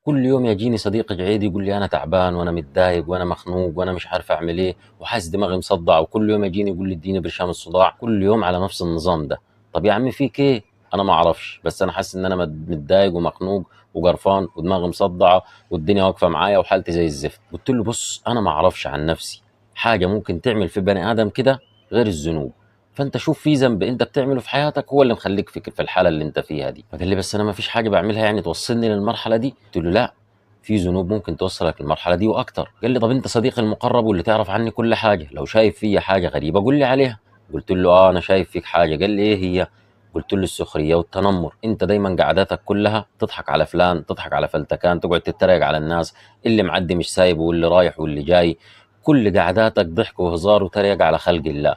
كل يوم يجيني صديق جعيد يقول لي انا تعبان وانا متضايق وانا مخنوق وانا مش عارف اعمل ايه وحاسس دماغي مصدع، وكل يوم يجيني يقول لي اديني برشام الصداع، كل يوم على نفس النظام ده. طب يا عم فيك ايه؟ انا ما اعرفش، بس انا حاسس ان انا متضايق ومخنوق وقرفان ودماغي مصدعه والدنيا واقفه معايا وحالتي زي الزفت. قلت له بص، انا ما اعرفش عن نفسي حاجه ممكن تعمل في بني ادم كده غير الذنوب. فانت شوف في ذنب انت بتعمله في حياتك هو اللي مخليك في الحاله اللي انت فيها دي. فقال لي بس انا ما فيش حاجه بعملها يعني توصلني للمرحله دي. قلت له لا، في ذنوب ممكن توصلك للمرحله دي واكتر. قال لي طب انت صديقي المقرب واللي تعرف عني كل حاجه، لو شايف فيا حاجه غريبه قول لي عليها. قلت له اه انا شايف فيك حاجه. قال لي ايه هي؟ قلت له السخريه والتنمر، انت دايما قعداتك كلها تضحك على فلان، تضحك على فلتكان، تقعد تتريق على الناس، اللي معدي مش سايبه واللي رايح واللي جاي، كل قعداتك ضحك وهزار وتريق على خلق الله.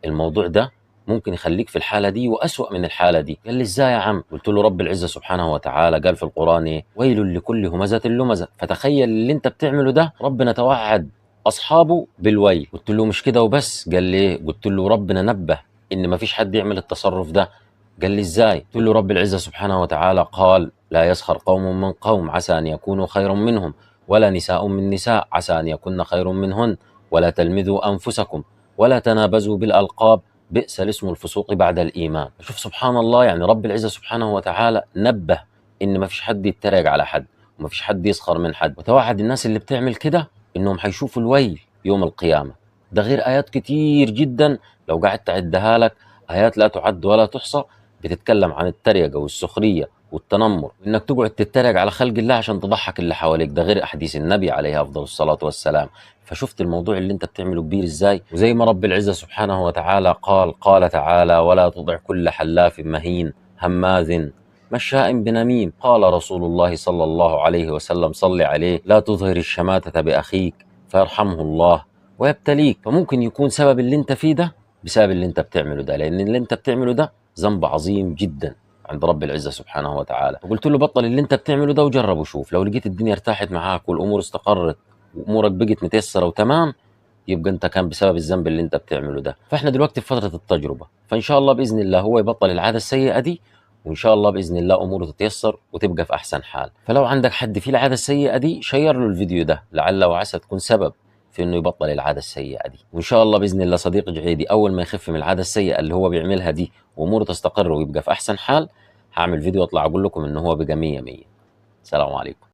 الموضوع ده ممكن يخليك في الحالة دي وأسوأ من الحالة دي. قال لي ازاي يا عم؟ قلت له رب العزة سبحانه وتعالى قال في القرآن ايه؟ ويل لكل همزة لمزة. فتخيل اللي انت بتعمله ده ربنا توعد أصحابه بالويل. قلت له مش كده وبس. قال لي إيه؟ قلت له ربنا نبه إن ما فيش حد يعمل التصرف ده. قال لي ازاي؟ قلت له رب العزة سبحانه وتعالى قال لا يسخر قوم من قوم عسى أن يكونوا خيرا منهم ولا نساء من نساء عسى أن يكون خير منهن ولا تلمذوا أنفسكم ولا تنابزوا بالألقاب بئس الاسم الفسوق بعد الإيمان. شوف سبحان الله، يعني رب العزة سبحانه وتعالى نبه إن ما فيش حد يتريق على حد وما فيش حد يسخر من حد، وتوعد الناس اللي بتعمل كده إنهم حيشوفوا الويل يوم القيامة. ده غير آيات كتير جدا لو قعدت أعدها لك، آيات لا تعد ولا تحصى، بتتكلم عن التريقة والسخرية والتنمر، انك تقعد تتريق على خلق الله عشان تضحك اللي حواليك. ده غير احاديث النبي عليه افضل الصلاه والسلام. فشفت الموضوع اللي انت بتعمله كبير ازاي؟ وزي ما رب العزه سبحانه وتعالى قال تعالى ولا تطع كل حلاف مهين هماذ مشاء بنميم. قال رسول الله صلى الله عليه وسلم صل عليه لا تظهر الشماتة بأخيك فيرحمه الله ويبتليك. فممكن يكون سبب اللي انت فيه ده بسبب اللي انت بتعمله ده، لان اللي انت بتعمله ده ذنب عظيم جدا عند رب العزة سبحانه وتعالى. وقلت له بطل اللي انت بتعمله ده وجرب وشوف، لو لقيت الدنيا ارتاحت معاك والامور استقرت وامورك بقت متيسرة وتمام، يبقى انت كان بسبب الذنب اللي انت بتعمله ده. فاحنا دلوقتي في فترة التجربة، فان شاء الله باذن الله هو يبطل العادة السيئة دي، وان شاء الله باذن الله اموره تتيسر وتبقى في احسن حال. فلو عندك حد فيه العادة السيئة دي شير له الفيديو ده، لعل وعسى تكون سبب في انه يبطل العاده السيئه دي. وان شاء الله باذن الله صديق جعيدي اول ما يخف من العاده السيئه اللي هو بيعملها دي واموره تستقر ويبقى في احسن حال، هعمل فيديو اطلع اقول لكم ان هو بقى 100 100. سلام عليكم.